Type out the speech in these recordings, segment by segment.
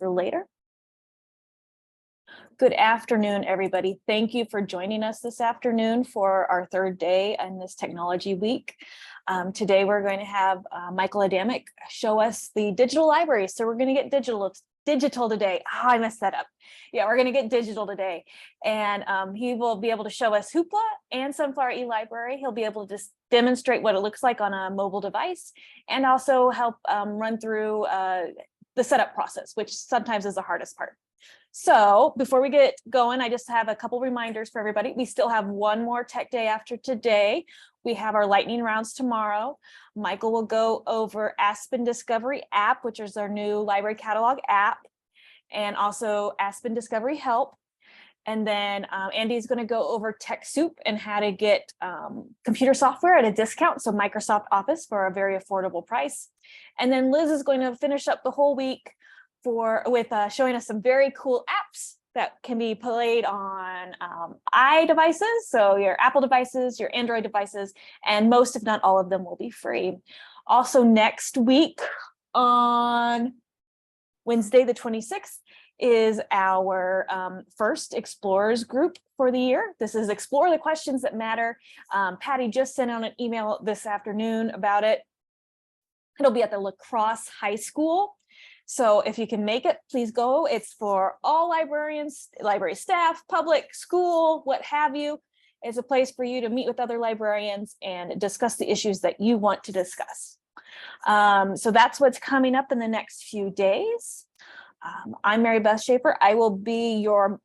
for later. Good afternoon, everybody. Thank you for joining us this afternoon for our third day in this technology week. Today, we're going to have Michael Adamic show us the digital library. So we're going to get digital today. Oh, I messed that up. Yeah, we're going to get digital today. And he will be able to show us Hoopla and Sunflower eLibrary. He'll be able to just demonstrate what it looks like on a mobile device and also help run through the setup process, which sometimes is the hardest part. So before we get going, I just have a couple reminders for everybody. We still have one more tech day after today. We have our lightning rounds tomorrow. Michael will go over Aspen Discovery app, which is our new library catalog app, and also Aspen Discovery Help. And then Andy's going to go over TechSoup and how to get computer software at a discount, so Microsoft Office for a very affordable price. And then Liz is going to finish up the whole week with showing us some very cool apps that can be played on iDevices, so your Apple devices, your Android devices, and most, if not all of them, will be free. Also next week on Wednesday, the 26th, is our first Explorers group for the year. This is Explore the Questions That Matter. Patty just sent out an email this afternoon about it. It'll be at the La Crosse High School. So if you can make it, please go. It's for all librarians, library staff, public, school, what have you. It's a place for you to meet with other librarians and discuss the issues that you want to discuss. So that's what's coming up in the next few days. I'm Mary Beth Schaefer. I will be your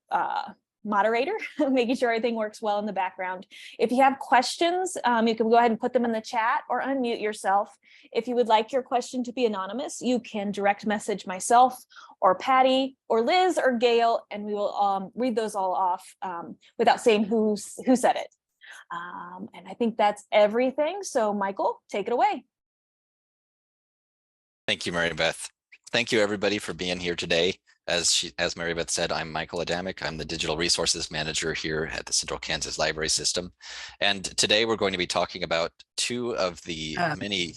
moderator, making sure everything works well in the background. If you have questions, you can go ahead and put them in the chat or unmute yourself. If you would like your question to be anonymous, you can direct message myself or Patty or Liz or Gail, and we will read those all off without saying who said it. And I think that's everything. So Michael, take it away. Thank you, Mary Beth. Thank you, everybody, for being here today. As Mary Beth said, I'm Michael Adamic. I'm the Digital Resources Manager here at the Central Kansas Library System. And today we're going to be talking about two of the many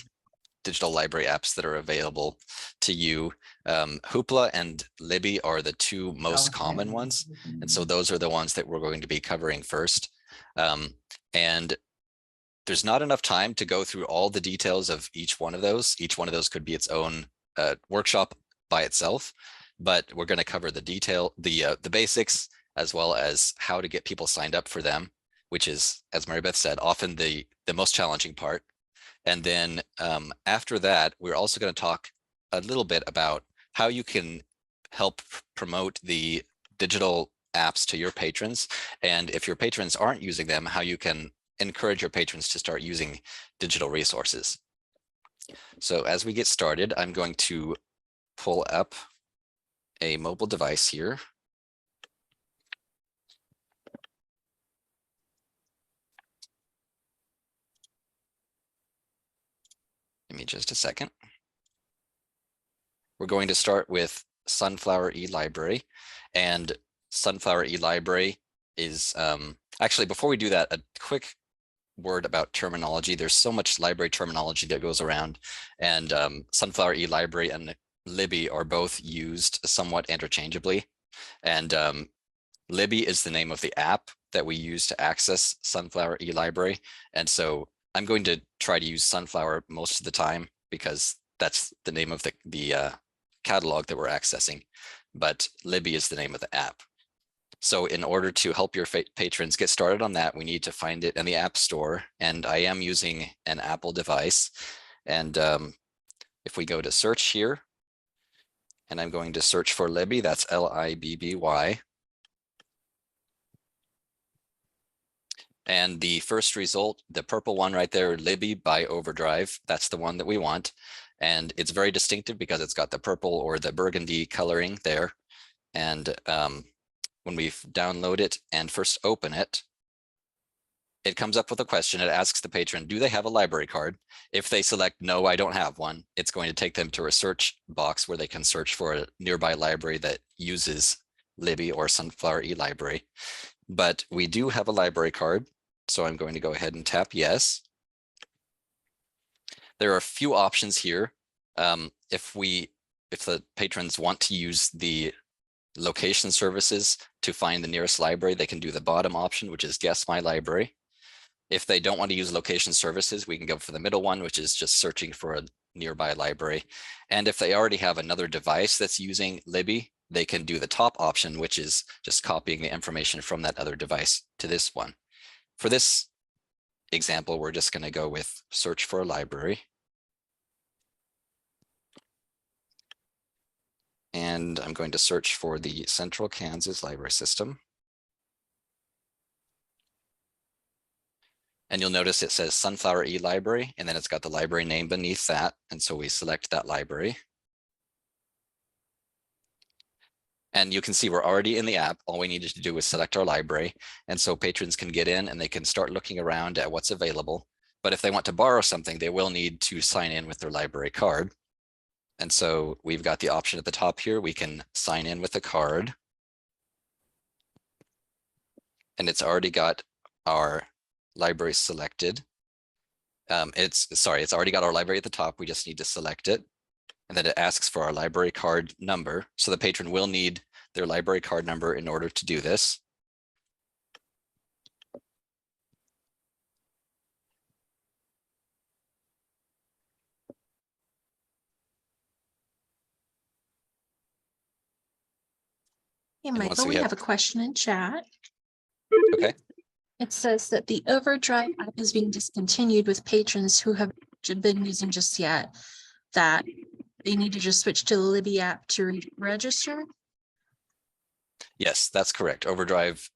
digital library apps that are available to you. Hoopla and Libby are the two most common ones. And so those are the ones that we're going to be covering first. And there's not enough time to go through all the details of each one of those. Each one of those could be its own workshop by itself. But we're going to cover the basics, as well as how to get people signed up for them, which is, as Mary Beth said, often the most challenging part. And then after that, we're also going to talk a little bit about how you can help promote the digital apps to your patrons. And if your patrons aren't using them, how you can encourage your patrons to start using digital resources. So as we get started, I'm going to pull up a mobile device here. Give me just a second. We're going to start with Sunflower eLibrary, and Sunflower eLibrary is actually, before we do that, a quick word about terminology. There's so much library terminology that goes around, and Sunflower eLibrary and Libby are both used somewhat interchangeably. And Libby is the name of the app that we use to access Sunflower eLibrary. And so I'm going to try to use Sunflower most of the time because that's the name of the catalog that we're accessing. But Libby is the name of the app. So in order to help your patrons get started on that, we need to find it in the App Store. And I am using an Apple device. And if we go to search here, and I'm going to search for Libby, that's L-I-B-B-Y. And the first result, the purple one right there, Libby by Overdrive, that's the one that we want. And it's very distinctive because it's got the purple or the burgundy coloring there. And when we download it and first open it, it comes up with a question. It asks the patron, do they have a library card? If they select, no, I don't have one, it's going to take them to a search box where they can search for a nearby library that uses Libby or Sunflower eLibrary. But we do have a library card, so I'm going to go ahead and tap yes. There are a few options here. If we the patrons want to use the location services to find the nearest library, they can do the bottom option, which is guess my library. If they don't want to use location services, we can go for the middle one, which is just searching for a nearby library. And if they already have another device that's using Libby, they can do the top option, which is just copying the information from that other device to this one. For this example, we're just going to go with search for a library. And I'm going to search for the Central Kansas Library System. And you'll notice it says Sunflower eLibrary, and then it's got the library name beneath that. And so we select that library. And you can see we're already in the app. All we needed to do was select our library. And so patrons can get in and they can start looking around at what's available. But if they want to borrow something, they will need to sign in with their library card. And so we've got the option at the top here. We can sign in with a card. And it's already got our library selected. It's already got our library at the top. We just need to select it. And then it asks for our library card number. So the patron will need their library card number in order to do this. Hey, And once Michael, we have a question in chat. Okay. It says that the Overdrive app is being discontinued with patrons who have been using just yet, that they need to just switch to the Libby app to register. Yes, that's correct. Overdrive,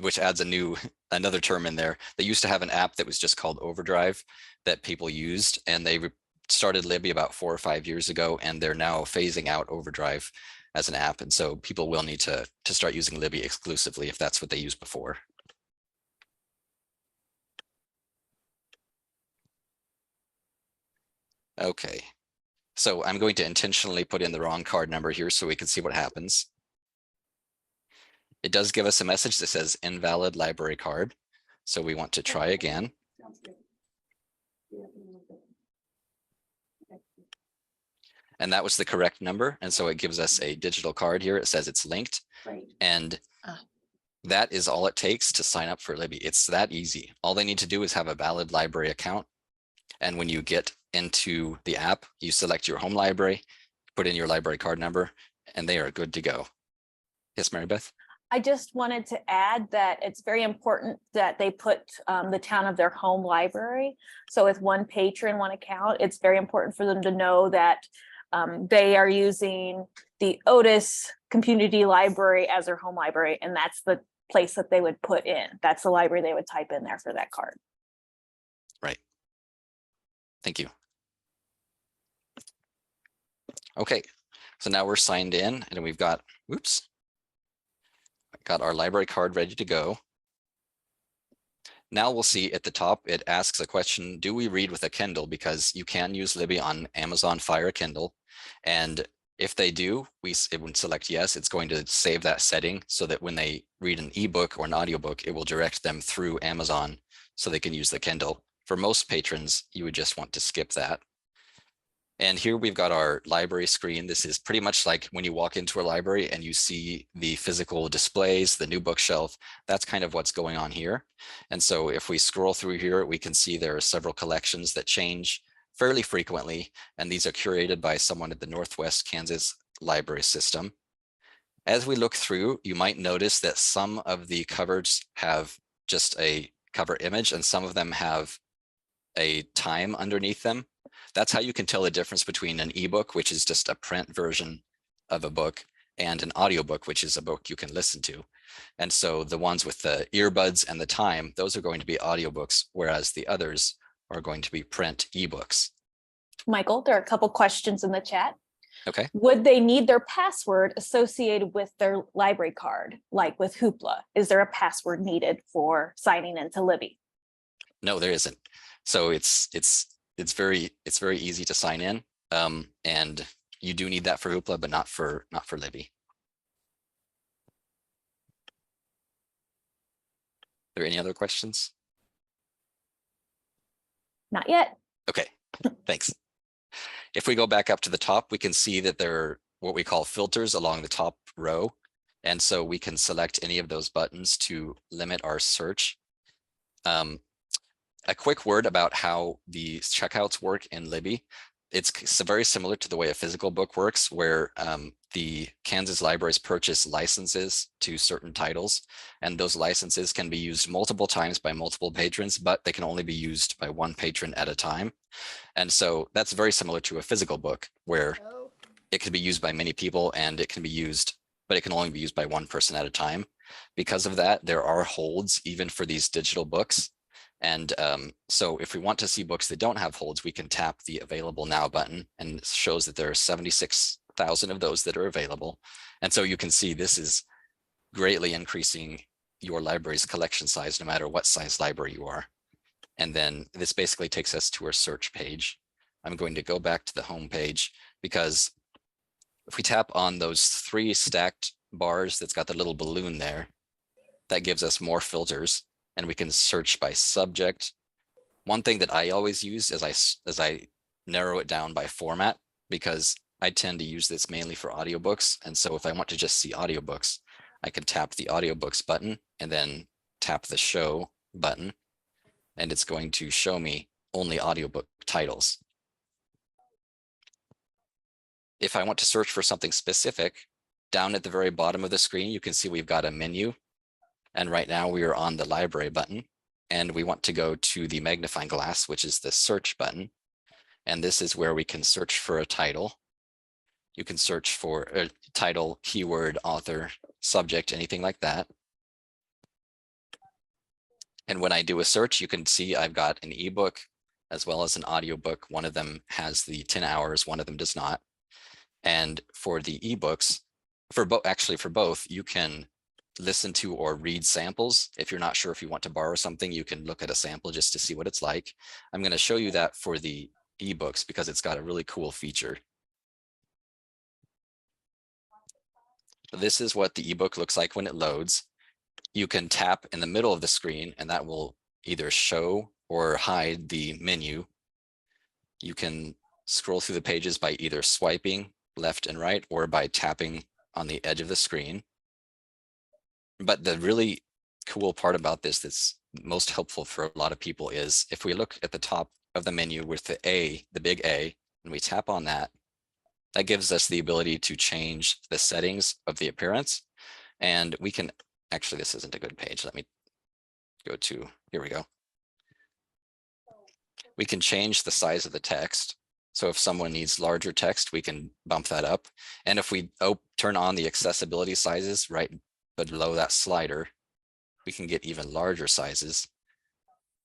which adds another term in there. They used to have an app that was just called Overdrive that people used, and they started Libby about 4 or 5 years ago, and they're now phasing out Overdrive as an app. And so people will need to start using Libby exclusively if that's what they used before. Okay, so I'm going to intentionally put in the wrong card number here so we can see what happens. It does give us a message that says invalid library card. So we want to try again. And that was the correct number. And so it gives us a digital card here. It says it's linked. And that is all it takes to sign up for Libby. It's that easy. All they need to do is have a valid library account. And when you get into the app, you select your home library, put in your library card number, and they are good to go. Yes, Mary Beth? I just wanted to add that it's very important that they put the town of their home library. So with one patron, one account, it's very important for them to know that they are using the Otis Community Library as their home library, and that's the place that they would put in. That's the library they would type in there for that card. Right. Thank you. Okay, so now we're signed in and we've got, got our library card ready to go. Now we'll see at the top, it asks a question, do we read with a Kindle? Because you can use Libby on Amazon Fire Kindle. And if they do, it would select yes, it's going to save that setting so that when they read an ebook or an audiobook, it will direct them through Amazon so they can use the Kindle. For most patrons, you would just want to skip that. And here we've got our library screen. This is pretty much like when you walk into a library and you see the physical displays, the new bookshelf, that's kind of what's going on here. And so if we scroll through here, we can see there are several collections that change fairly frequently. And these are curated by someone at the Northwest Kansas Library System. As we look through, you might notice that some of the covers have just a cover image and some of them have a time underneath them. That's how you can tell the difference between an ebook, which is just a print version of a book, and an audiobook, which is a book you can listen to. And so the ones with the earbuds and the time, those are going to be audiobooks, whereas the others are going to be print ebooks. Michael, there are a couple questions in the chat. Okay. Would they need their password associated with their library card, like with Hoopla? Is there a password needed for signing into Libby? No, there isn't. So it's very easy to sign in, and you do need that for Hoopla, but not for Libby. Are there any other questions? Not yet. Okay, thanks. If we go back up to the top, we can see that there are what we call filters along the top row. And so we can select any of those buttons to limit our search. A quick word about how the checkouts work in Libby. It's very similar to the way a physical book works, where the Kansas libraries purchase licenses to certain titles, and those licenses can be used multiple times by multiple patrons, but they can only be used by one patron at a time. And so that's very similar to a physical book, where it can be used by many people and it can be used, but it can only be used by one person at a time. Because of that, there are holds even for these digital books. And so if we want to see books that don't have holds, we can tap the Available Now button, and it shows that there are 76,000 of those that are available. And so you can see this is greatly increasing your library's collection size, no matter what size library you are. And then this basically takes us to our search page. I'm going to go back to the home page, because if we tap on those 3 stacked bars that's got the little balloon there, that gives us more filters, and we can search by subject. One thing that I always use is I narrow it down by format, because I tend to use this mainly for audiobooks. And so if I want to just see audiobooks, I can tap the audiobooks button and then tap the show button, and it's going to show me only audiobook titles. If I want to search for something specific, down at the very bottom of the screen, you can see we've got a menu. And right now we are on the library button, and we want to go to the magnifying glass, which is the search button. And this is where we can search for a title. You can search for a title, keyword, author, subject, anything like that. And when I do a search, you can see I've got an ebook as well as an audiobook. One of them has the 10 hours, one of them does not. And for the ebooks, for both, you can listen to or read samples. If you're not sure if you want to borrow something, you can look at a sample just to see what it's like. I'm going to show you that for the ebooks because it's got a really cool feature. This is what the ebook looks like when it loads. You can tap in the middle of the screen and that will either show or hide the menu. You can scroll through the pages by either swiping left and right or by tapping on the edge of the screen. But the really cool part about this that's most helpful for a lot of people is if we look at the top of the menu with the A, the big A, and we tap on that, that gives us the ability to change the settings of the appearance. And we can, actually, this isn't a good page. Let me go to, here we go. We can change the size of the text. So if someone needs larger text, we can bump that up. And if we turn on the accessibility sizes right below that slider, we can get even larger sizes.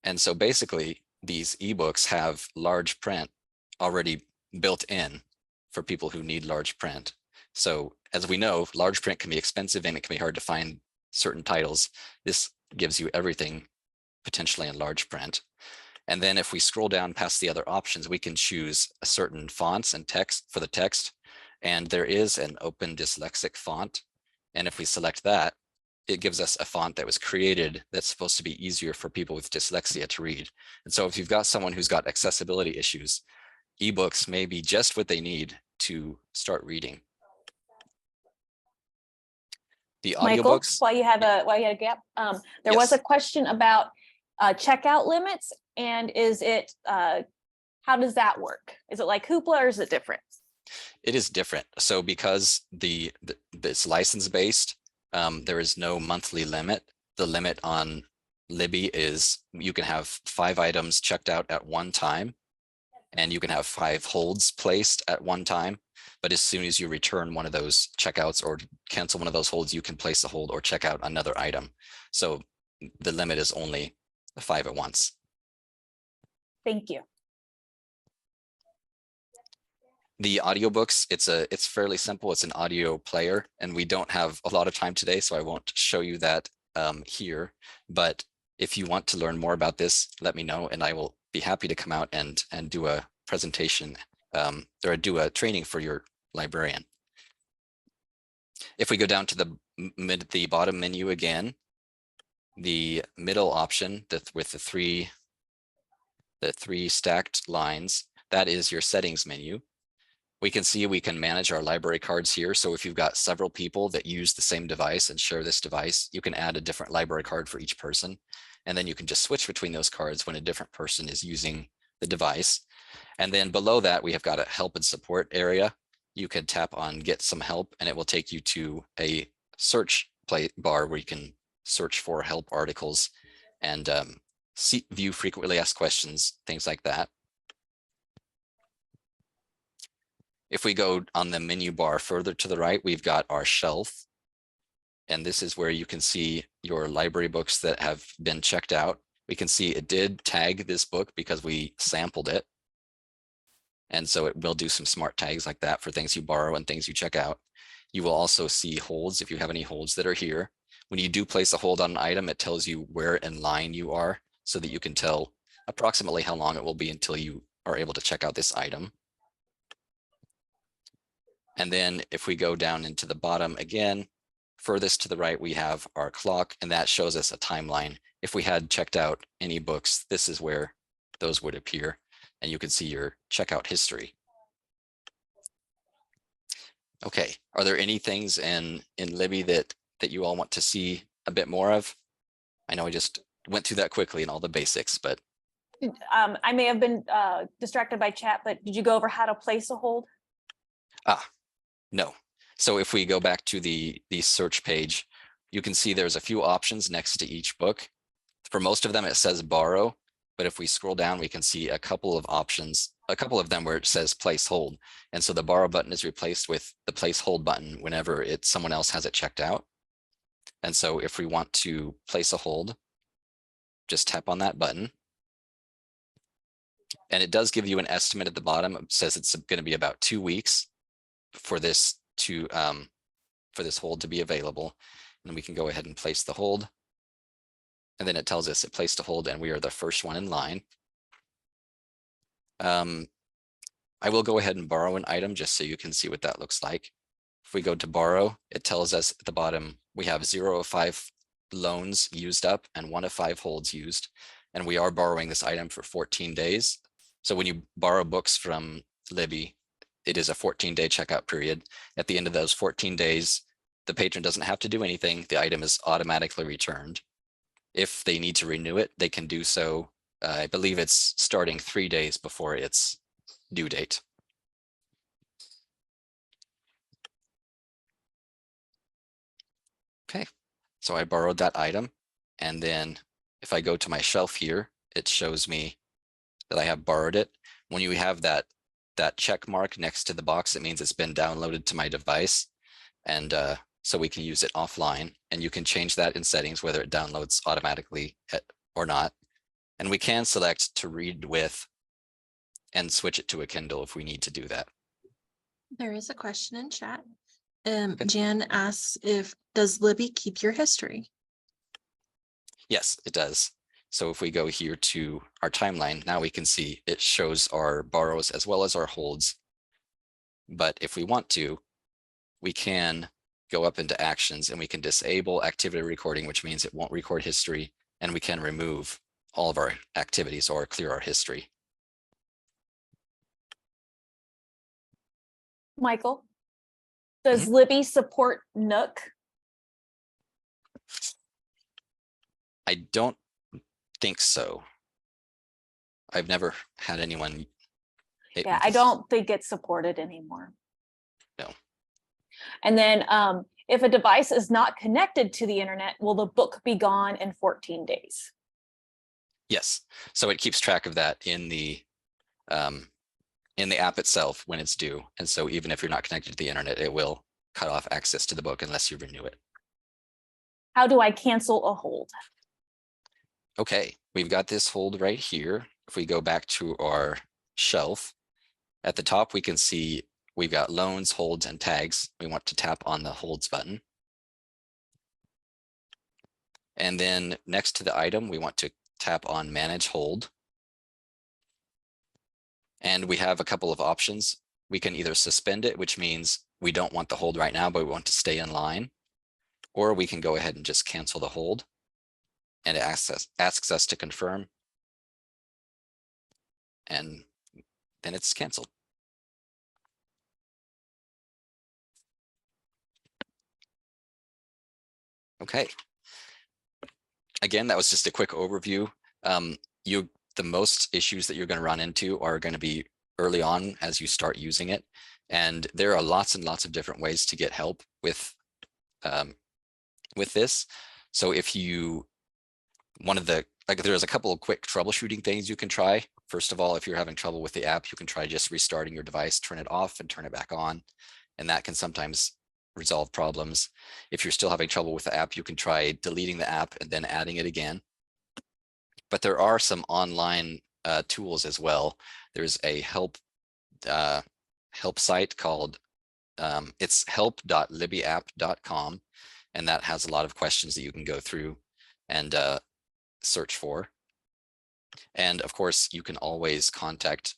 And so basically these ebooks have large print already built in for people who need large print. So as we know, large print can be expensive and it can be hard to find certain titles. This gives you everything potentially in large print. And then if we scroll down past the other options, we can choose a certain fonts and text for the text. And there is an open dyslexic font. And if we select that, it gives us a font that was created that's supposed to be easier for people with dyslexia to read. And so if you've got someone who's got accessibility issues, ebooks may be just what they need to start reading. The Michael, audiobooks. while you had a gap, there was a question about checkout limits, and is it how does that work? Is it like Hoopla or is it different? It is different. So because it's license based, there is no monthly limit. The limit on Libby is you can have 5 items checked out at one time, and you can have 5 holds placed at one time. But as soon as you return one of those checkouts or cancel one of those holds, you can place a hold or check out another item. So the limit is only 5 at once. Thank you. The audiobooks, it's fairly simple. It's an audio player, and we don't have a lot of time today, so I won't show you that here. But if you want to learn more about this, let me know, and I will be happy to come out and do a presentation or do a training for your librarian. If we go down to the bottom menu again, the middle option with the three stacked lines, that is your settings menu. We can see we can manage our library cards here. So if you've got several people that use the same device and share this device, you can add a different library card for each person. And then you can just switch between those cards when a different person is using the device. And then below that, we have got a help and support area. You can tap on get some help and it will take you to a search bar where you can search for help articles and view frequently asked questions, things like that. If we go on the menu bar further to the right, we've got our shelf. And this is where you can see your library books that have been checked out. We can see it did tag this book because we sampled it. And so it will do some smart tags like that for things you borrow and things you check out. You will also see holds if you have any holds that are here. When you do place a hold on an item, it tells you where in line you are so that you can tell approximately how long it will be until you are able to check out this item. And then if we go down into the bottom again, furthest to the right, we have our clock, and that shows us a timeline. If we had checked out any books, this is where those would appear, and you can see your checkout history. Okay, are there any things in Libby that you all want to see a bit more of? I know I just went through that quickly and all the basics, but I may have been distracted by chat, but did you go over how to place a hold? No. So if we go back to the search page, you can see there's a few options next to each book. For most of them, it says borrow, but if we scroll down, we can see a couple of options, a couple of them where it says place hold. And so the borrow button is replaced with the place hold button whenever someone else has it checked out. And so if we want to place a hold, just tap on that button. And it does give you an estimate at the bottom. It says it's going to be about 2 weeks for this hold to be available. And we can go ahead and place the hold. And then it tells us it placed a hold and we are the first one in line. I will go ahead and borrow an item just so you can see what that looks like. If we go to borrow, it tells us at the bottom, we have 0 of 5 loans used up and 1 of 5 holds used. And we are borrowing this item for 14 days. So when you borrow books from Libby, it is a 14-day checkout period. At the end of those 14 days, the patron doesn't have to do anything. The item is automatically returned. If they need to renew it, they can do so. I believe it's starting 3 days before its due date. Okay, so I borrowed that item. And then if I go to my shelf here, it shows me that I have borrowed it. When you have that check mark next to the box, it means it's been downloaded to my device. And so we can use it offline, and you can change that in settings, whether it downloads automatically or not. And we can select to read with and switch it to a Kindle if we need to do that. There is a question in chat. Jan asks does Libby keep your history? Yes, it does. So if we go here to our timeline, now we can see it shows our borrows as well as our holds. But if we want to, we can go up into actions and we can disable activity recording, which means it won't record history, and we can remove all of our activities or clear our history. Michael, does Libby support Nook? I don't think so. I've never had anyone. Yeah, I don't think it's supported anymore. No. And then if a device is not connected to the internet, will the book be gone in 14 days? Yes. So it keeps track of that in the app itself when it's due. And so even if you're not connected to the internet, it will cut off access to the book unless you renew it. How do I cancel a hold? Okay, we've got this hold right here. If we go back to our shelf, at the top, we can see we've got loans, holds, and tags. We want to tap on the holds button. And then next to the item, we want to tap on manage hold. And we have a couple of options. We can either suspend it, which means we don't want the hold right now, but we want to stay in line. Or we can go ahead and just cancel the hold. And it asks us to confirm. And then it's canceled. Okay. Again, that was just a quick overview. The most issues that you're going to run into are going to be early on as you start using it. And there are lots and lots of different ways to get help with this. So if you, there's a couple of quick troubleshooting things you can try. First of all, if you're having trouble with the app, you can try just restarting your device, turn it off and turn it back on. And that can sometimes resolve problems. If you're still having trouble with the app, you can try deleting the app and then adding it again. But there are some online tools as well. There's a help site called, it's help.libyapp.com, and that has a lot of questions that you can go through and search for. And of course, you can always contact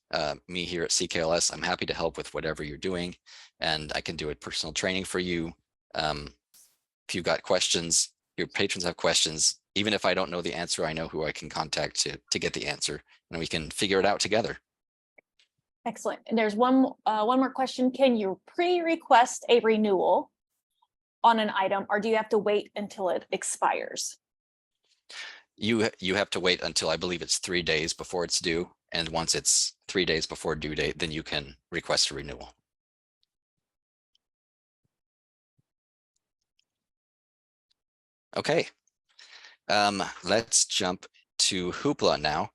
me here at CKLS. I'm happy to help with whatever you're doing, and I can do a personal training for you. If you've got questions, your patrons have questions, even if I don't know the answer, I know who I can contact to get the answer, and we can figure it out together. Excellent. And there's one more question. Can you pre-request a renewal on an item, or do you have to wait until it expires? You have to wait until, I believe it's 3 days before it's due. And once it's 3 days before due date, then you can request a renewal. Okay, let's jump to Hoopla now.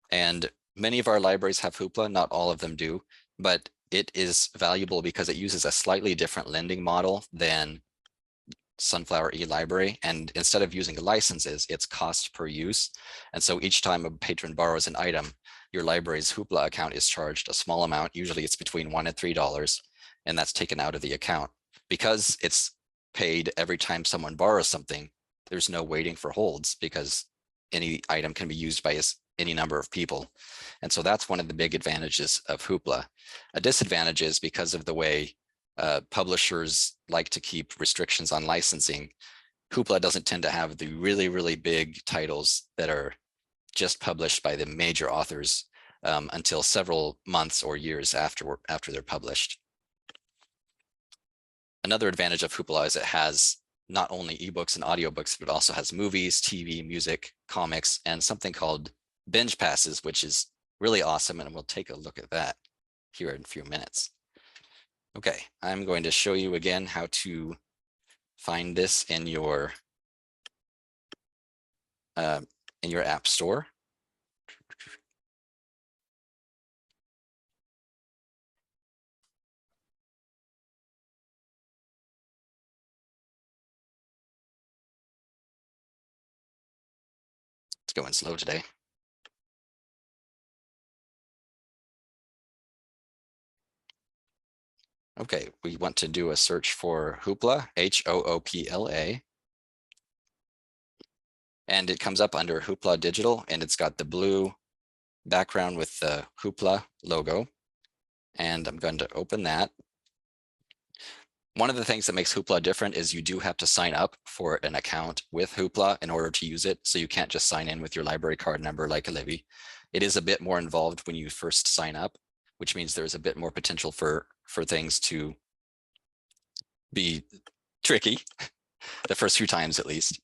And many of our libraries have Hoopla, not all of them do, but it is valuable because it uses a slightly different lending model than Sunflower eLibrary, and instead of using licenses, it's cost per use. And so each time a patron borrows an item, your library's Hoopla account is charged a small amount. Usually it's between $1 and $3, and that's taken out of the account. Because it's paid every time someone borrows something, there's no waiting for holds because any item can be used by any number of people. And so that's one of the big advantages of Hoopla. A disadvantage is because of the way publishers like to keep restrictions on licensing. Hoopla doesn't tend to have the really, really big titles that are just published by the major authors until several months or years after they're published. Another advantage of Hoopla is it has not only ebooks and audiobooks, but also has movies, TV, music, comics, and something called binge passes, which is really awesome. And we'll take a look at that here in a few minutes. Okay, I'm going to show you again how to find this in your app store. It's going slow today. Okay, we want to do a search for Hoopla, Hoopla. And it comes up under Hoopla Digital, and it's got the blue background with the Hoopla logo. And I'm going to open that. One of the things that makes Hoopla different is you do have to sign up for an account with Hoopla in order to use it. So you can't just sign in with your library card number like a Libby. It is a bit more involved when you first sign up, which means there's a bit more potential for things to be tricky the first few times at least.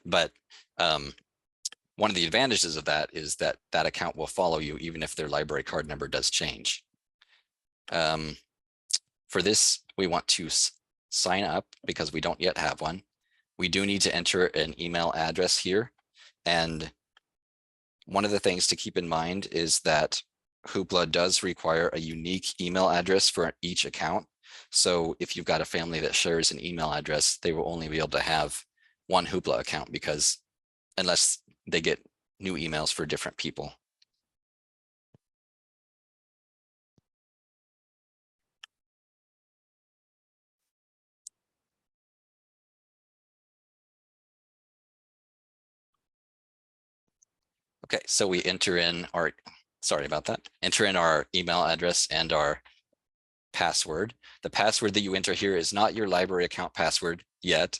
But one of the advantages of that is that that account will follow you even if their library card number does change. For this, we want to sign up because we don't yet have one. We do need to enter an email address here. And one of the things to keep in mind is that Hoopla does require a unique email address for each account. So if you've got a family that shares an email address, they will only be able to have one Hoopla account because unless they get new emails for different people. Okay, so we enter in our, sorry about that, enter in our email address and our password. The password that you enter here is not your library account password yet.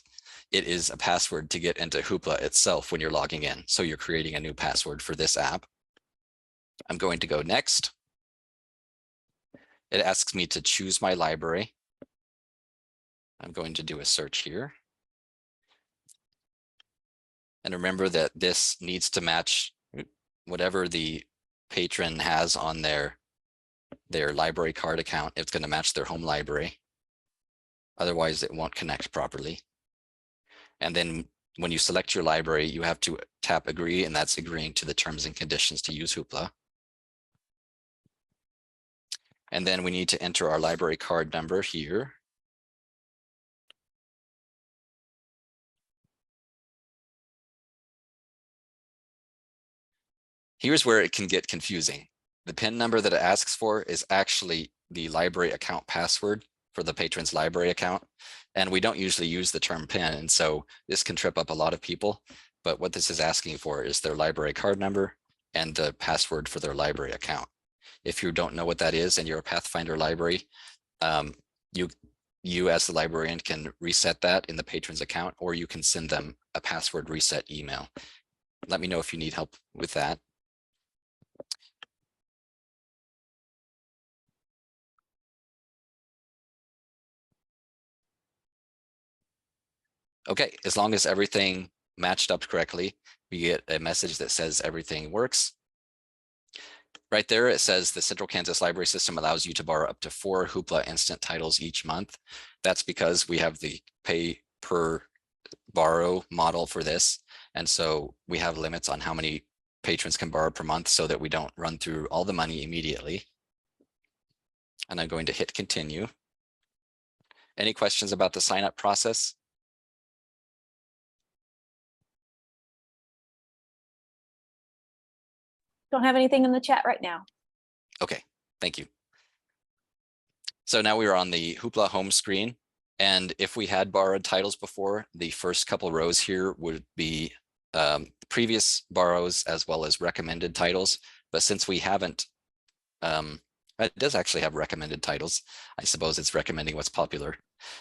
It is a password to get into Hoopla itself when you're logging in. So you're creating a new password for this app. I'm going to go next. It asks me to choose my library. I'm going to do a search here. And remember that this needs to match whatever the patron has on their library card account. It's going to match their home library. Otherwise, it won't connect properly. And then when you select your library, you have to tap agree, and that's agreeing to the terms and conditions to use Hoopla. And then we need to enter our library card number here. Here's where it can get confusing. The PIN number that it asks for is actually the library account password for the patron's library account. And we don't usually use the term PIN, and so this can trip up a lot of people. But what this is asking for is their library card number and the password for their library account. If you don't know what that is and you're a Pathfinder library, you as the librarian can reset that in the patron's account, or you can send them a password reset email. Let me know if you need help with that. Okay, as long as everything matched up correctly, we get a message that says everything works. Right there, it says the Central Kansas Library System allows you to borrow up to 4 Hoopla instant titles each month. That's because we have the pay per borrow model for this. And so we have limits on how many patrons can borrow per month so that we don't run through all the money immediately. And I'm going to hit continue. Any questions about the sign up process? Don't have anything in the chat right now. Okay, thank you. So now we are on the Hoopla home screen. And if we had borrowed titles before, the first couple rows here would be previous borrows as well as recommended titles. But since we haven't, it does actually have recommended titles. I suppose it's recommending what's popular.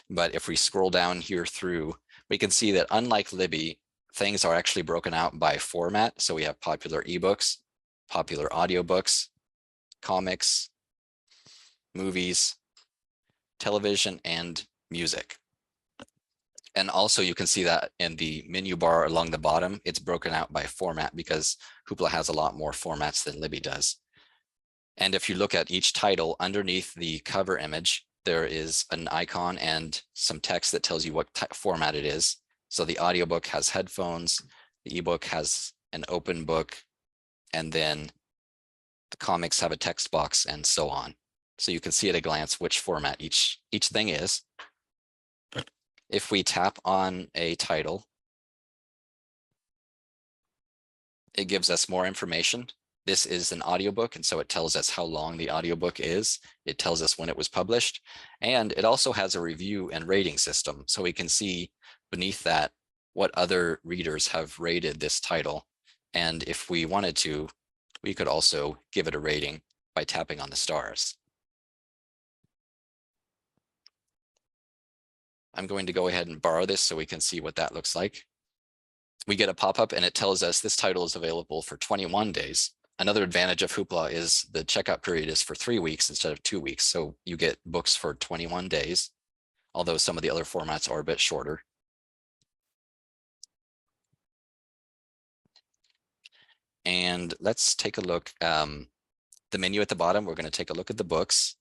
But if we scroll down here through, we can see that unlike Libby, things are actually broken out by format. So we have popular ebooks, popular audiobooks, comics, movies, television, and music. And also you can see that in the menu bar along the bottom, it's broken out by format because Hoopla has a lot more formats than Libby does. And if you look at each title underneath the cover image, there is an icon and some text that tells you what format it is. So the audiobook has headphones, the ebook has an open book, and then the comics have a text box, and so on. So you can see at a glance which format each thing is. If we tap on a title, it gives us more information. This is an audiobook, and so it tells us how long the audiobook is. It tells us when it was published, and it also has a review and rating system. So we can see beneath that what other readers have rated this title. And if we wanted to, we could also give it a rating by tapping on the stars. I'm going to go ahead and borrow this so we can see what that looks like. We get a pop-up and it tells us this title is available for 21 days. Another advantage of Hoopla is the checkout period is for 3 weeks instead of 2 weeks. So you get books for 21 days, although some of the other formats are a bit shorter. And let's take a look. The menu at the bottom, we're going to take a look at the books.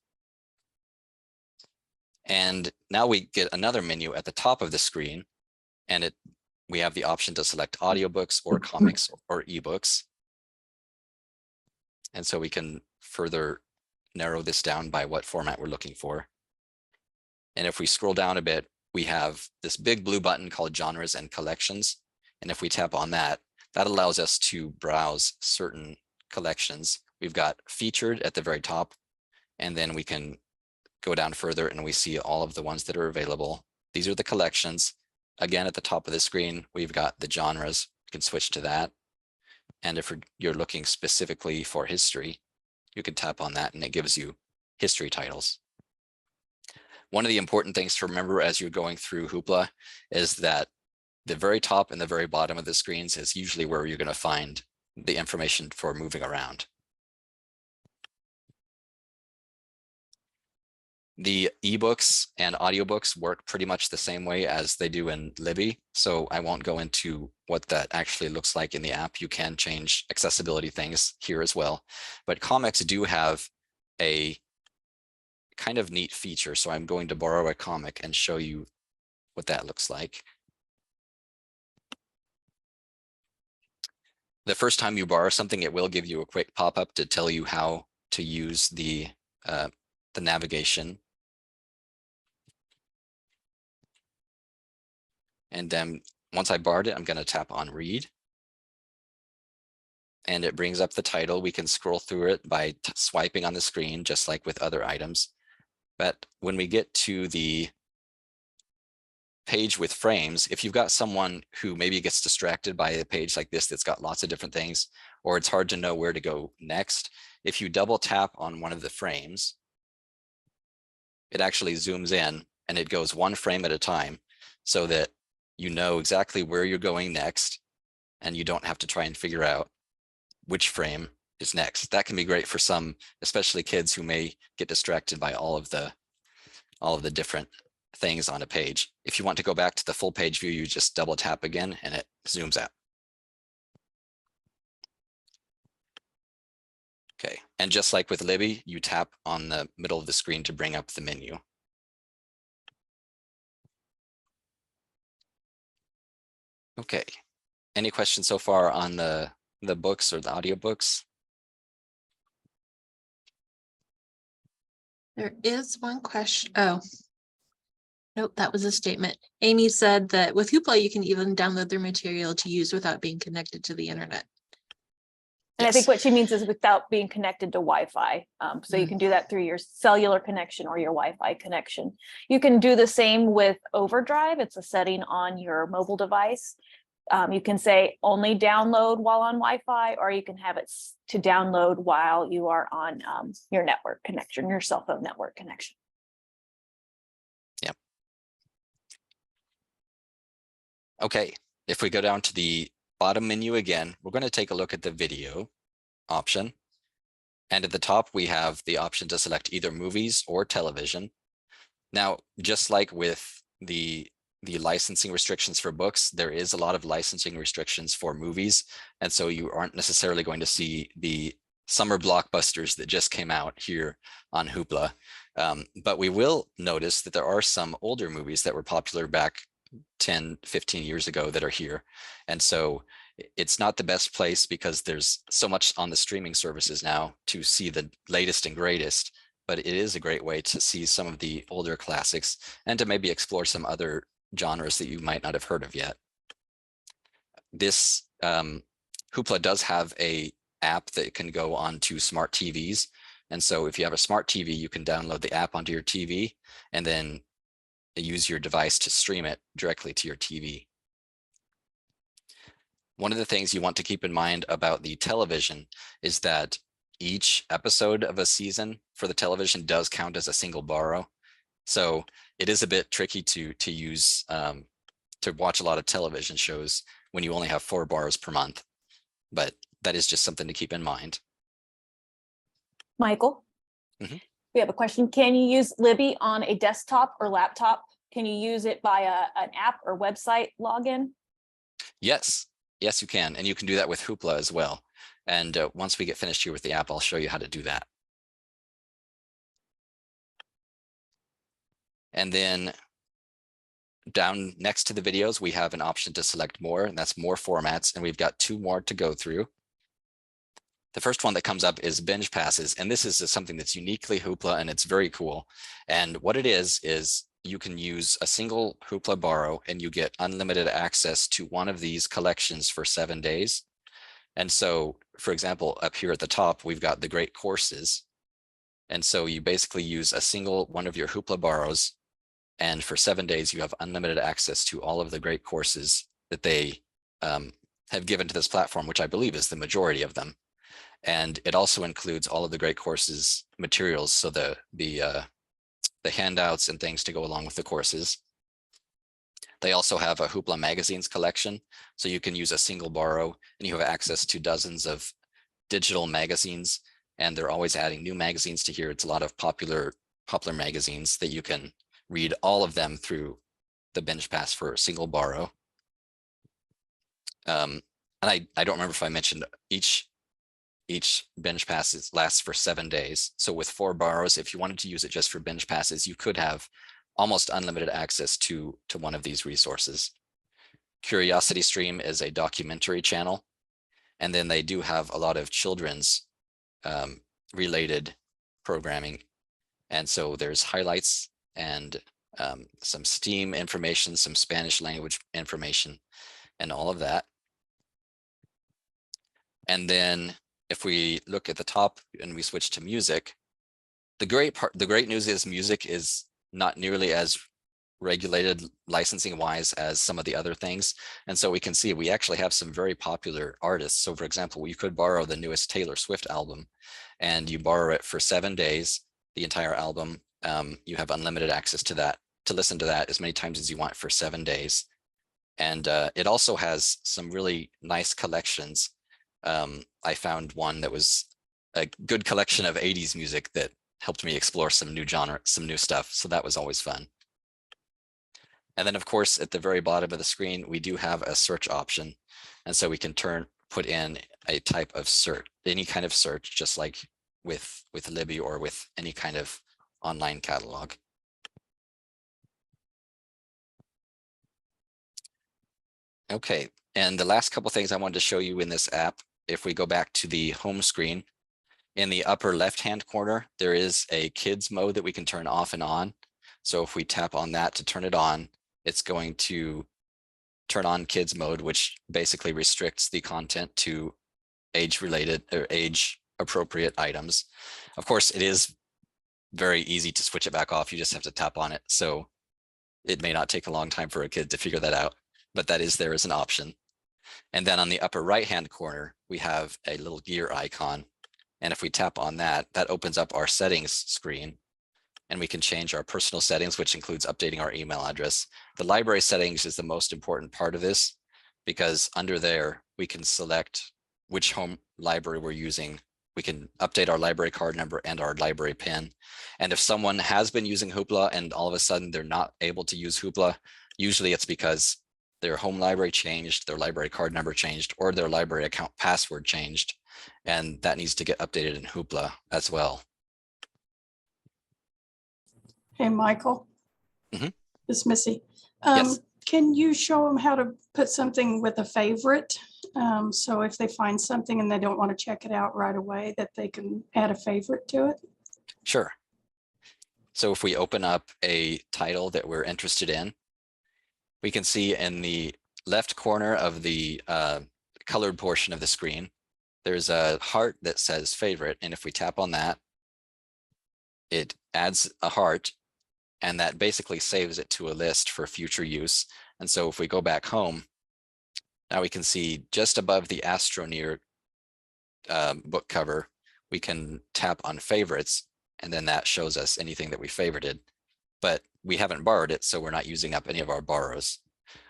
And now we get another menu at the top of the screen, and we have the option to select audiobooks or comics or ebooks. And so we can further narrow this down by what format we're looking for. And if we scroll down a bit, we have this big blue button called Genres and Collections. And if we tap on that, that allows us to browse certain collections. We've got featured at the very top, and then we can go down further and we see all of the ones that are available. These are the collections. Again, at the top of the screen, we've got the genres. You can switch to that. And if you're looking specifically for history, you can tap on that and it gives you history titles. One of the important things to remember as you're going through Hoopla is that the very top and the very bottom of the screens is usually where you're going to find the information for moving around. The ebooks and audiobooks work pretty much the same way as they do in Libby, so I won't go into what that actually looks like in the app. You can change accessibility things here as well, but comics do have a kind of neat feature. So I'm going to borrow a comic and show you what that looks like. The first time you borrow something, it will give you a quick pop-up to tell you how to use the navigation. And then once I borrowed it, I'm going to tap on read. And it brings up the title. We can scroll through it by swiping on the screen, just like with other items. But when we get to the page with frames, if you've got someone who maybe gets distracted by a page like this that's got lots of different things, or it's hard to know where to go next, if you double tap on one of the frames, it actually zooms in and it goes one frame at a time so that you know exactly where you're going next and you don't have to try and figure out which frame is next. That can be great for some, especially kids who may get distracted by all of the different things on a page. If you want to go back to the full page view, you just double tap again and it zooms out. Okay, and just like with Libby, you tap on the middle of the screen to bring up the menu. Okay, any questions so far on the books or the audiobooks? There is one question. Oh, nope, that was a statement. Amy said that with Hoopla, you can even download their material to use without being connected to the internet. And I think what she means is without being connected to Wi-Fi. So you can do that through your cellular connection or your Wi-Fi connection. You can do the same with Overdrive. It's a setting on your mobile device. You can say only download while on Wi-Fi, or you can have it to download while you are on your network connection, your cell phone network connection. Yep. Okay, if we go down to the bottom menu again, we're going to take a look at the video option. And at the top, we have the option to select either movies or television. Now, just like with the licensing restrictions for books, there is a lot of licensing restrictions for movies. And so you aren't necessarily going to see the summer blockbusters that just came out here on Hoopla. But we will notice that there are some older movies that were popular back 10, 15 years ago that are here. And so it's not the best place because there's so much on the streaming services now to see the latest and greatest, but it is a great way to see some of the older classics and to maybe explore some other genres that you might not have heard of yet. This Hoopla does have a app that can go onto smart TVs. And so if you have a smart TV, you can download the app onto your TV and then use your device to stream it directly to your TV. One of the things you want to keep in mind about the television is that each episode of a season for the television does count as a single borrow. So it is a bit tricky to use to watch a lot of television shows when you only have 4 borrows per month, but that is just something to keep in mind. Michael, we have a question. Can you use Libby on a desktop or laptop? Can you use it via an app or website login? Yes, yes, you can. And you can do that with Hoopla as well. And once we get finished here with the app, I'll show you how to do that. And then down next to the videos, we have an option to select more, and that's more formats. And we've got 2 more to go through. The first one that comes up is binge passes. And this is something that's uniquely Hoopla, and it's very cool. And what it is you can use a single Hoopla borrow and you get unlimited access to one of these collections for 7 days. And so, for example, up here at the top, we've got the great courses. And so you basically use a single one of your Hoopla borrows, and for 7 days, you have unlimited access to all of the great courses that they have given to this platform, which I believe is the majority of them. And it also includes all of the great courses materials, so the handouts and things to go along with the courses. They also have a Hoopla magazines collection, so you can use a single borrow and you have access to dozens of digital magazines, and they're always adding new magazines to here. It's a lot of popular Hoopla magazines that you can read all of them through the binge pass for a single borrow. And I don't remember if I mentioned each binge pass lasts for 7 days. So with 4 borrows, if you wanted to use it just for binge passes, you could have almost unlimited access to one of these resources. Curiosity Stream is a documentary channel, and then they do have a lot of children's related programming. And so there's highlights and some STEAM information, some Spanish language information, and all of that. And then if we look at the top and we switch to music, the great news is music is not nearly as regulated licensing wise as some of the other things. And so we can see we actually have some very popular artists. So for example, you could borrow the newest Taylor Swift album and you borrow it for 7 days, the entire album. You have unlimited access to that, to listen to that as many times as you want for 7 days. And it also has some really nice collections. I found one that was a good collection of 80s music that helped me explore some new genre, some new stuff. So that was always fun. And then of course, at the very bottom of the screen, we do have a search option. And so we can put in a type of search, any kind of search, just like with Libby or with any kind of online catalog. Okay, and the last couple things I wanted to show you in this app, if we go back to the home screen, in the upper left-hand corner, there is a kids mode that we can turn off and on. So if we tap on that to turn it on, it's going to turn on kids mode, which basically restricts the content to age-related or age-appropriate items. Of course, it is very easy to switch it back off. You just have to tap on it. So it may not take a long time for a kid to figure that out, but that is there as an option. And then on the upper right-hand corner, we have a little gear icon. And if we tap on that, that opens up our settings screen. And we can change our personal settings, which includes updating our email address. The library settings is the most important part of this, because under there, we can select which home library we're using. We can update our library card number and our library PIN. And if someone has been using Hoopla and all of a sudden they're not able to use Hoopla, usually it's because their home library changed, their library card number changed, or their library account password changed. And that needs to get updated in Hoopla as well. Hey, Michael. Mhm. It's Missy. Yes. Can you show them how to put something with a favorite? So if they find something and they don't want to check it out right away, that they can add a favorite to it? Sure. So if we open up a title that we're interested in, we can see in the left corner of the colored portion of the screen, there's a heart that says favorite. And if we tap on that, it adds a heart, and that basically saves it to a list for future use. And so if we go back home, now we can see just above the Astroneer book cover, we can tap on favorites, and then that shows us anything that we favorited. But we haven't borrowed it, so we're not using up any of our borrows.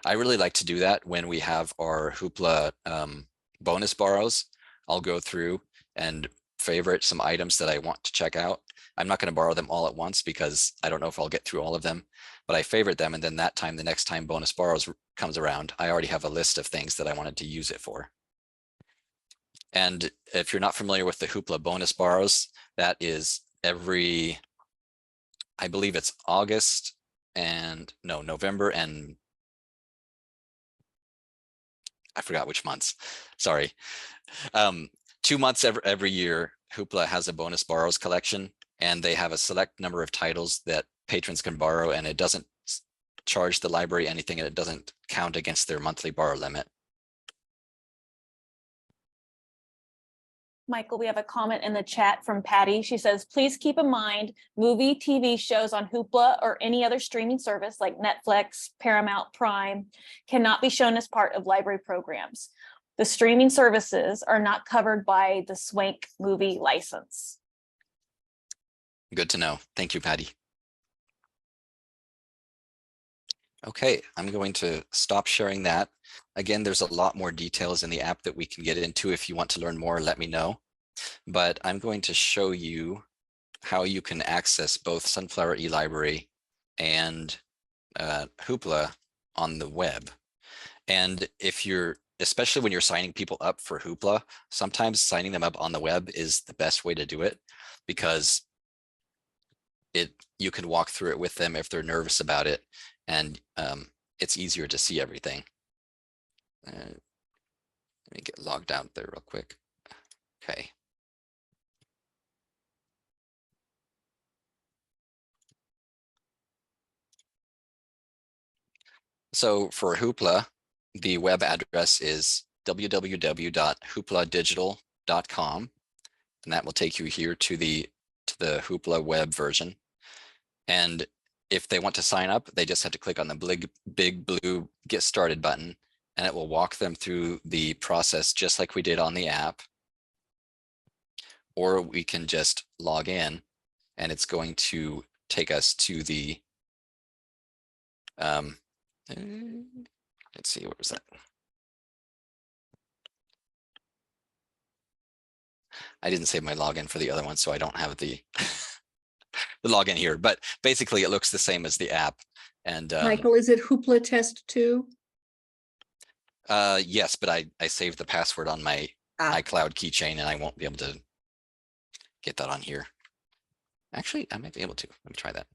I really like to do that when we have our Hoopla bonus borrows. I'll go through and favorite some items that I want to check out. I'm not going to borrow them all at once because I don't know if I'll get through all of them, but I favorite them. And then that time, the next time bonus borrows comes around, I already have a list of things that I wanted to use it for. And if you're not familiar with the Hoopla bonus borrows, that is every, I believe it's August and no, November and I forgot which months, sorry. 2 months every year, Hoopla has a bonus borrows collection, and they have a select number of titles that patrons can borrow, and it doesn't charge the library anything, and it doesn't count against their monthly borrow limit. Michael, we have a comment in the chat from Patty. She says, please keep in mind, movie, TV shows on Hoopla or any other streaming service like Netflix, Paramount, Prime cannot be shown as part of library programs. The streaming services are not covered by the Swank movie license. Good to know. Thank you, Patty. Okay, I'm going to stop sharing that. Again, there's a lot more details in the app that we can get into. If you want to learn more, let me know. But I'm going to show you how you can access both Sunflower eLibrary and Hoopla on the web. And if you're, especially when you're signing people up for Hoopla, sometimes signing them up on the web is the best way to do it, because you can walk through it with them if they're nervous about it, and it's easier to see everything. Let me get logged out there real quick. Okay. So for Hoopla, the web address is www.hoopladigital.com, and that will take you here to the Hoopla web version. And if they want to sign up, they just have to click on the big blue Get Started button, and it will walk them through the process just like we did on the app. Or we can just log in, and it's going to take us to the let's see, what was that? I didn't save my login for the other one, so I don't have the the login here, but basically it looks the same as the app. And Michael, is it Hoopla Test 2? yes, but I saved the password on my iCloud keychain, and I won't be able to get that on here. Actually, I might be able to. Let me try that.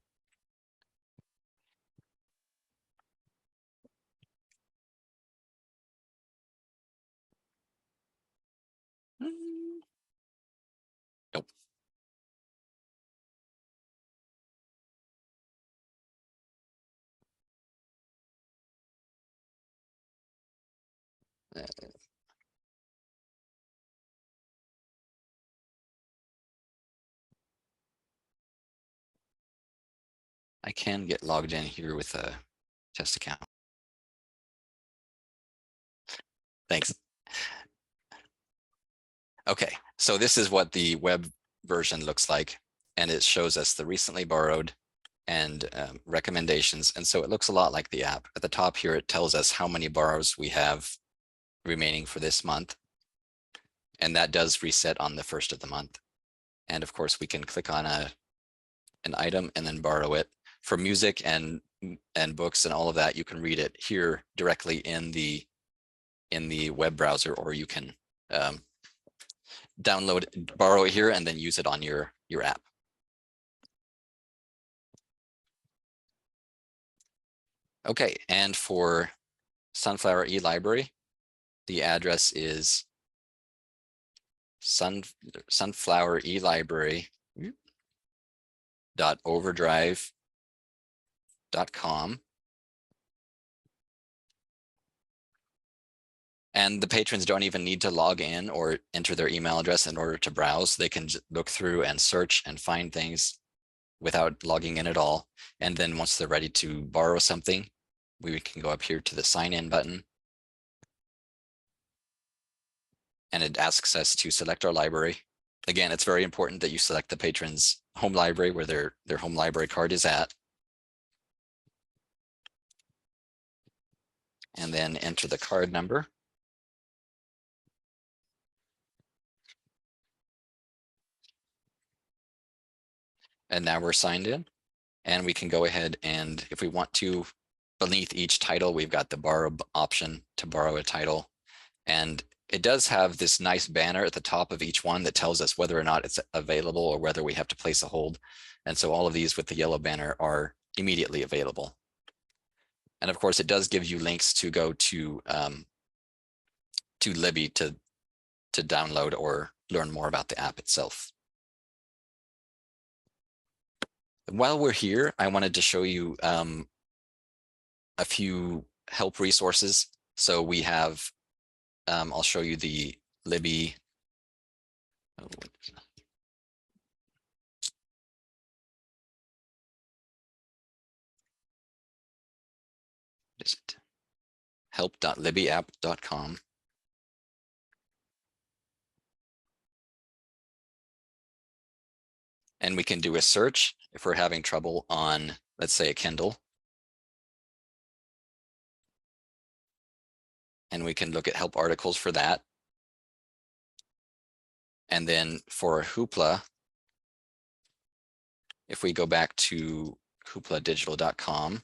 Nope. I can get logged in here with a test account. Thanks. Okay, so this is what the web version looks like, and it shows us the recently borrowed and recommendations. And so it looks a lot like the app. At the top here, it tells us how many borrows we have remaining for this month. And that does reset on the 1st of the month. And of course, we can click on an item and then borrow it. For music and books and all of that, you can read it here directly in the web browser, or you can download, borrow it here, and then use it on your app. Okay, and for Sunflower eLibrary, the address is Sunflower eLibrary.overdrive.com. And the patrons don't even need to log in or enter their email address in order to browse. They can look through and search and find things without logging in at all. And then once they're ready to borrow something, we can go up here to the sign in button. And it asks us to select our library. Again, it's very important that you select the patron's home library where their home library card is at. And then enter the card number. And now we're signed in, and we can go ahead and, if we want to, beneath each title, we've got the borrow option to borrow a title. And it does have this nice banner at the top of each one that tells us whether or not it's available or whether we have to place a hold. And so all of these with the yellow banner are immediately available. And of course, it does give you links to go to Libby to download or learn more about the app itself. While we're here, I wanted to show you a few help resources. So we have, I'll show you the Libby. Oh, what is it? Help.libbyapp.com. And we can do a search if we're having trouble on, let's say, a Kindle. And we can look at help articles for that. And then for Hoopla, if we go back to hoopladigital.com,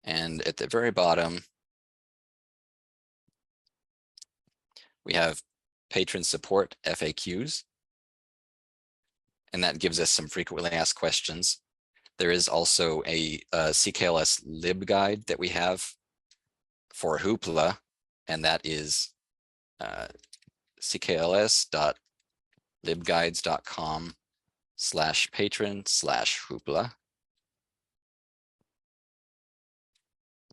and at the very bottom, we have patron support FAQs, and that gives us some frequently asked questions. There is also a CKLS LibGuide that we have for Hoopla, and that is ckls.libguides.com/patron/Hoopla.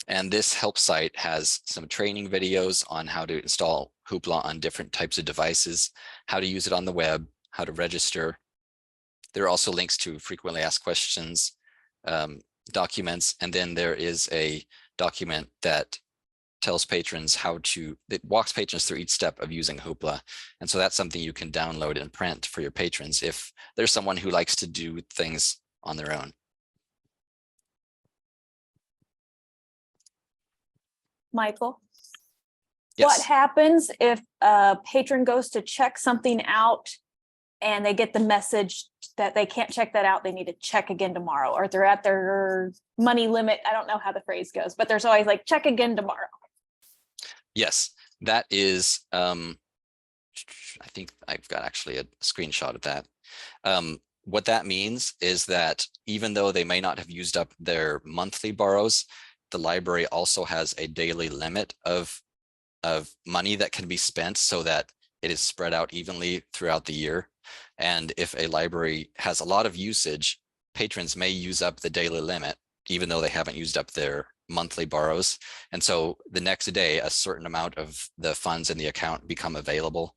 And this help site has some training videos on how to install Hoopla on different types of devices, how to use it on the web, how to register. There are also links to frequently asked questions documents, and then there is a document that tells patrons it walks patrons through each step of using Hoopla. And so that's something you can download and print for your patrons if there's someone who likes to do things on their own. Michael? Yes. What happens if a patron goes to check something out and they get the message that they can't check that out, they need to check again tomorrow, or they're at their money limit? I don't know how the phrase goes, but there's always like, check again tomorrow. Yes, that is, I think I've got actually a screenshot of that. What that means is that even though they may not have used up their monthly borrows, the library also has a daily limit of money that can be spent so that it is spread out evenly throughout the year. And if a library has a lot of usage, patrons may use up the daily limit, even though they haven't used up their monthly borrows. And so the next day, a certain amount of the funds in the account become available,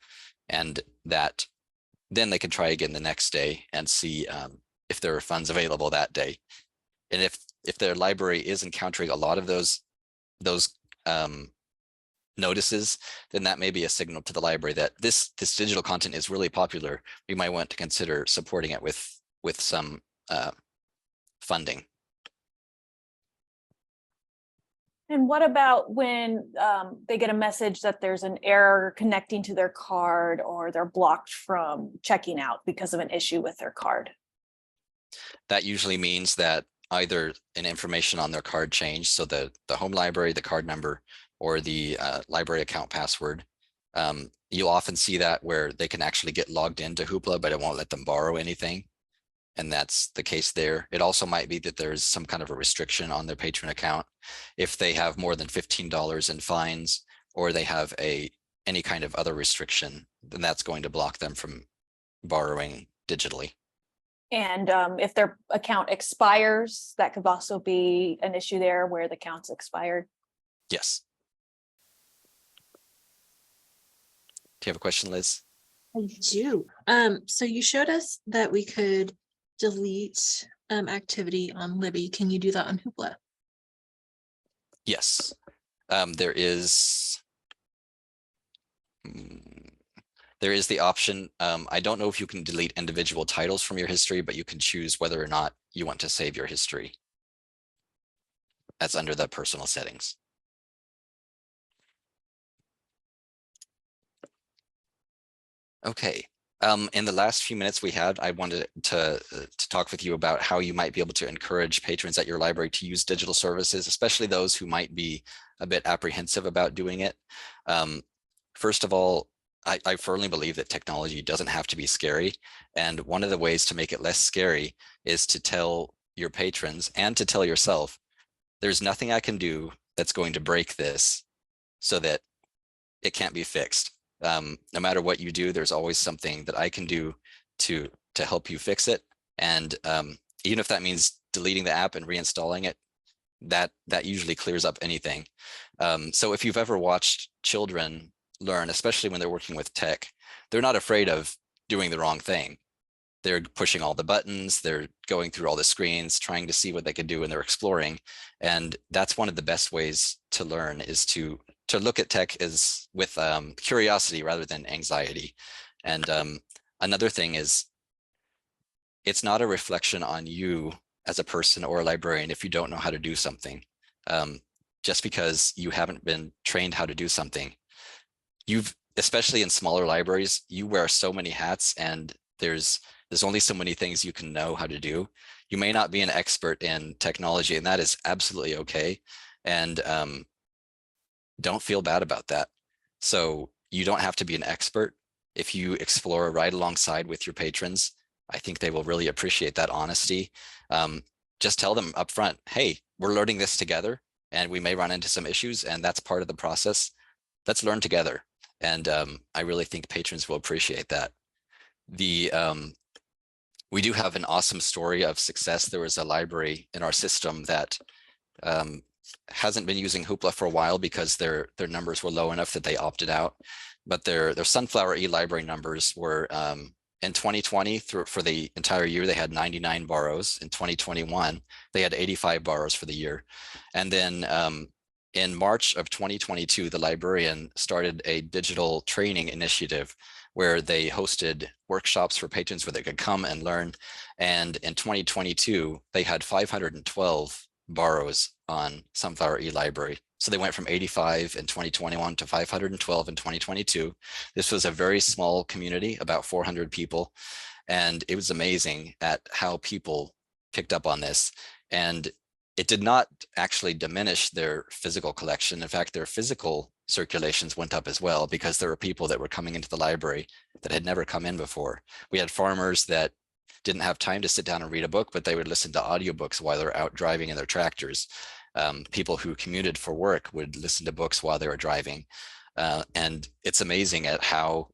and that then they can try again the next day and see if there are funds available that day. And if their library is encountering a lot of those notices, then that may be a signal to the library that this digital content is really popular. We might want to consider supporting it with some funding. And what about when they get a message that there's an error connecting to their card, or they're blocked from checking out because of an issue with their card? That usually means that either an information on their card changed, so the home library, the card number, or the library account password. You'll often see that where they can actually get logged into Hoopla, but it won't let them borrow anything. And that's the case there. It also might be that there's some kind of a restriction on their patron account. If they have more than $15 in fines, or they have any kind of other restriction, then that's going to block them from borrowing digitally. And if their account expires, that could also be an issue there, where the account's expired. Yes. Do you have a question, Liz? I do. So you showed us that we could delete activity on Libby. Can you do that on Hoopla? Yes. There is the option. I don't know if you can delete individual titles from your history, but you can choose whether or not you want to save your history. That's under the personal settings. Okay. In the last few minutes we had, I wanted to talk with you about how you might be able to encourage patrons at your library to use digital services, especially those who might be a bit apprehensive about doing it. First of all, I firmly believe that technology doesn't have to be scary. And one of the ways to make it less scary is to tell your patrons and to tell yourself, there's nothing I can do that's going to break this so that it can't be fixed. No matter what you do, there's always something that I can do to help you fix it. And even if that means deleting the app and reinstalling it, that usually clears up anything. So if you've ever watched children learn, especially when they're working with tech, they're not afraid of doing the wrong thing. They're pushing all the buttons, they're going through all the screens, trying to see what they can do, and they're exploring. And that's one of the best ways to learn, is to look at tech as with curiosity rather than anxiety. And another thing is, it's not a reflection on you as a person or a librarian if you don't know how to do something. Just because you haven't been trained how to do something, especially in smaller libraries, you wear so many hats, and there's There's only so many things you can know how to do. You may not be an expert in technology, and that is absolutely okay. And don't feel bad about that. So you don't have to be an expert. If you explore right alongside with your patrons, I think they will really appreciate that honesty. Just tell them up front, hey, we're learning this together and we may run into some issues, and that's part of the process. Let's learn together. And I really think patrons will appreciate that. We do have an awesome story of success. There was a library in our system that hasn't been using Hoopla for a while because their numbers were low enough that they opted out. But their Sunflower eLibrary numbers were in 2020 for the entire year, they had 99 borrows. In 2021, they had 85 borrows for the year. And then in March of 2022, the librarian started a digital training initiative where they hosted workshops for patrons where they could come and learn. And in 2022, they had 512 borrows on Sunflower eLibrary. So they went from 85 in 2021 to 512 in 2022. This was a very small community, about 400 people. And it was amazing at how people picked up on this. And it did not actually diminish their physical collection. In fact, their physical circulations went up as well, because there were people that were coming into the library that had never come in before. We had farmers that didn't have time to sit down and read a book, but they would listen to audiobooks while they're out driving in their tractors. People who commuted for work would listen to books while they were driving. And it's amazing at how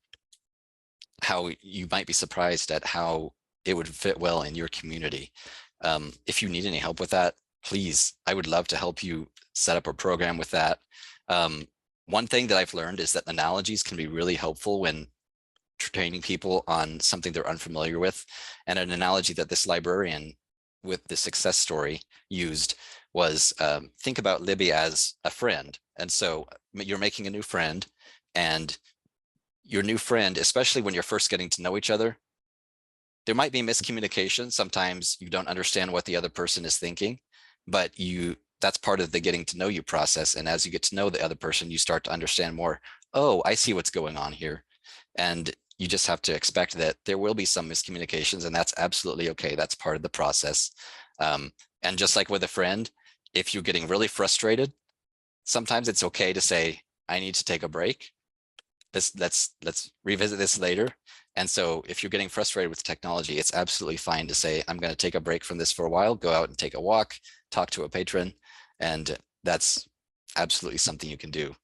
you might be surprised at how it would fit well in your community. If you need any help with that, please, I would love to help you set up a program with that. One thing that I've learned is that analogies can be really helpful when training people on something they're unfamiliar with. And an analogy that this librarian with the success story used was, think about Libby as a friend. And so you're making a new friend, and your new friend, especially when you're first getting to know each other, there might be miscommunication. Sometimes you don't understand what the other person is thinking, but that's part of the getting to know you process. And as you get to know the other person, you start to understand more. Oh, I see what's going on here. And you just have to expect that there will be some miscommunications, and that's absolutely okay. That's part of the process. And just like with a friend, if you're getting really frustrated, sometimes it's okay to say, I need to take a break. Let's revisit this later. And so if you're getting frustrated with technology, it's absolutely fine to say, I'm going to take a break from this for a while, go out and take a walk, talk to a patron, and that's absolutely something you can do.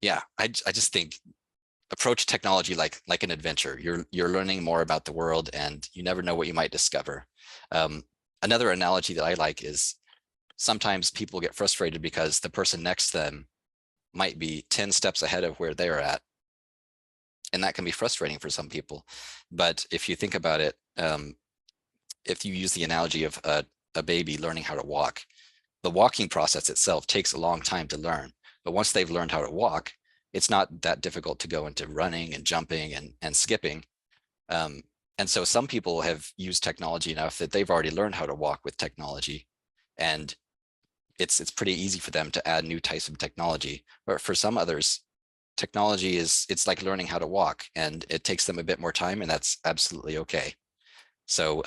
Yeah, I just think approach technology like an adventure. You're learning more about the world, and you never know what you might discover. Another analogy that I like is sometimes people get frustrated because the person next to them might be 10 steps ahead of where they're at. And that can be frustrating for some people. But if you think about it, if you use the analogy of a baby learning how to walk, the walking process itself takes a long time to learn. But once they've learned how to walk, it's not that difficult to go into running and jumping and skipping. And so some people have used technology enough that they've already learned how to walk with technology. And it's pretty easy for them to add new types of technology. But for some others, technology it's like learning how to walk, and it takes them a bit more time, and that's absolutely okay. So,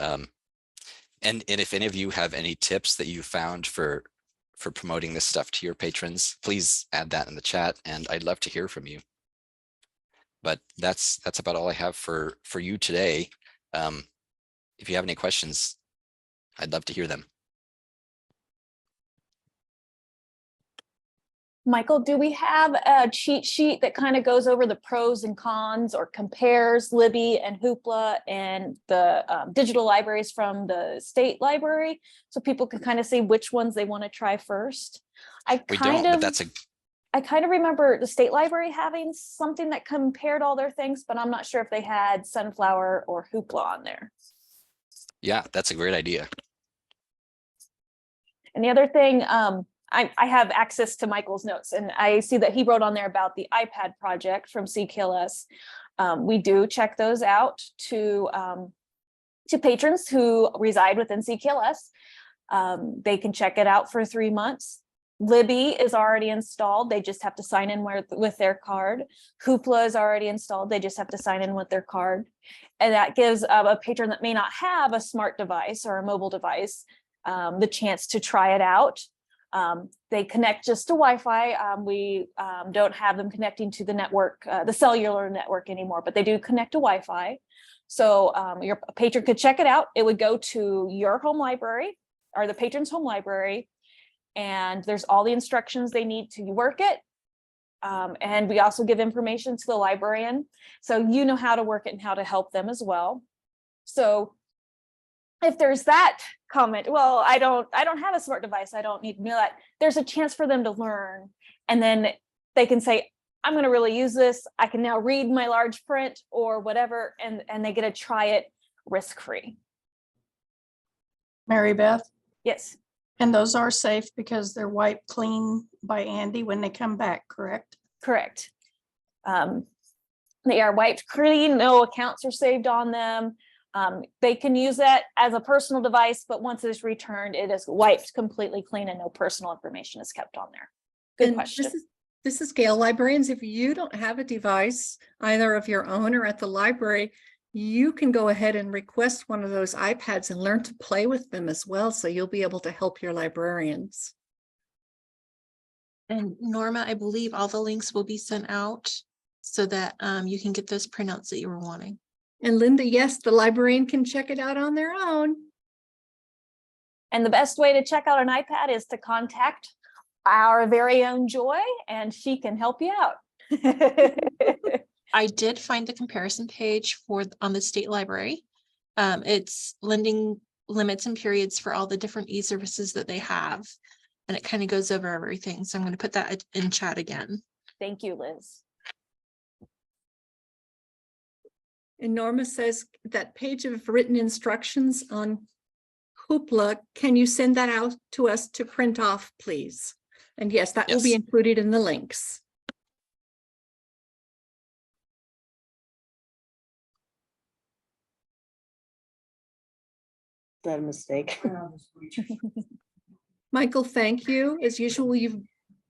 and if any of you have any tips that you found for promoting this stuff to your patrons, please add that in the chat, and I'd love to hear from you. But that's about all I have for you today. If you have any questions, I'd love to hear them. Michael, do we have a cheat sheet that kind of goes over the pros and cons or compares Libby and Hoopla and the digital libraries from the state library, so people can kind of see which ones they want to try first? I kind of remember the state library having something that compared all their things, but I'm not sure if they had Sunflower or Hoopla on there. Yeah, that's a great idea. And the other thing, I have access to Michael's notes, and I see that he wrote on there about the iPad project from CKLS. We do check those out to patrons who reside within CKLS. They can check it out for 3 months. Libby is already installed. They just have to sign in with their card. Hoopla is already installed. They just have to sign in with their card. And that gives a patron that may not have a smart device or a mobile device the chance to try it out. They connect just to Wi-Fi. We don't have them connecting to the network, the cellular network anymore, but they do connect to Wi-Fi. So your patron could check it out. It would go to your home library or the patron's home library. And there's all the instructions they need to work it. And we also give information to the librarian. So you know how to work it and how to help them as well. So if there's that comment, well, I don't have a smart device, I don't need to know that, there's a chance for them to learn. And then they can say, I'm going to really use this. I can now read my large print or whatever, and they get to try it risk-free. Mary Beth, Yes, and those are safe because they're wiped clean by Andy when they come back, correct? correct. They are wiped clean, no accounts are saved on them. They can use that as a personal device, but once it is returned, it is wiped completely clean and no personal information is kept on there. Good And question. This is Gail. Librarians, if you don't have a device, either of your own or at the library, you can go ahead and request one of those iPads and learn to play with them as well. So you'll be able to help your librarians. And Norma, I believe all the links will be sent out so that you can get those printouts that you were wanting. And Linda, yes, the librarian can check it out on their own. And the best way to check out an iPad is to contact our very own Joy, and she can help you out. I did find the comparison page on the state library. It's lending limits and periods for all the different e-services that they have. And it kind of goes over everything. So I'm going to put that in chat again. Thank you, Liz. And Norma says that page of written instructions on Hoopla, can you send that out to us to print off, please? And yes, that will be Yes. included in the links. That a mistake? Michael, thank you. As usual, you've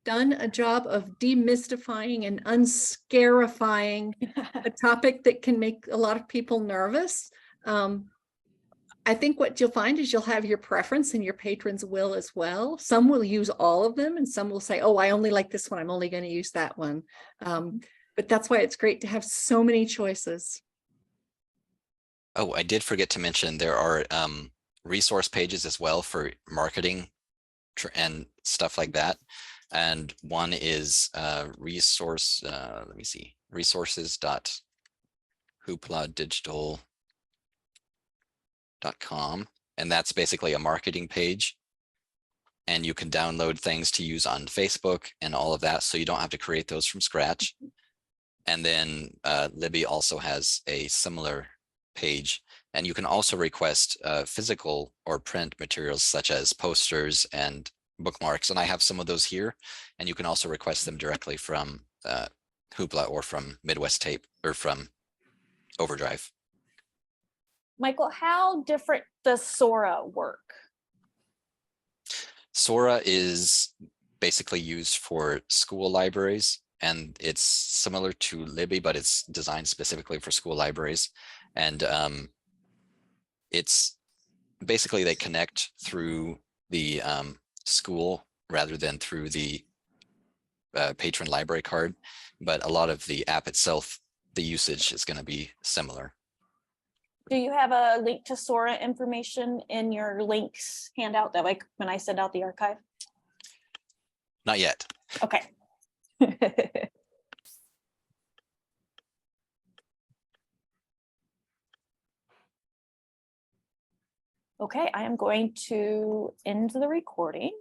done a job of demystifying and unscarifying a topic that can make a lot of people nervous. I think what you'll find is you'll have your preference and your patrons will as well. Some will use all of them and some will say, oh, I only like this one. I'm only going to use that one. But that's why it's great to have so many choices. Oh, I did forget to mention there are resource pages as well for marketing and stuff like that. And one is resources.hoopladigital.com, and that's basically a marketing page. And you can download things to use on Facebook and all of that, so you don't have to create those from scratch. And then Libby also has a similar page, and you can also request physical or print materials such as posters and bookmarks, and I have some of those here, and you can also request them directly from Hoopla or from Midwest Tape or from Overdrive. Michael, how different does Sora work? Sora is basically used for school libraries, and it's similar to Libby, but it's designed specifically for school libraries. And it's basically they connect through the school rather than through the patron library card. But a lot of the app itself, the usage is going to be similar. Do you have a link to Sora information in your links handout that way when I send out the archive? Not yet. Okay. Okay, I am going to end the recording.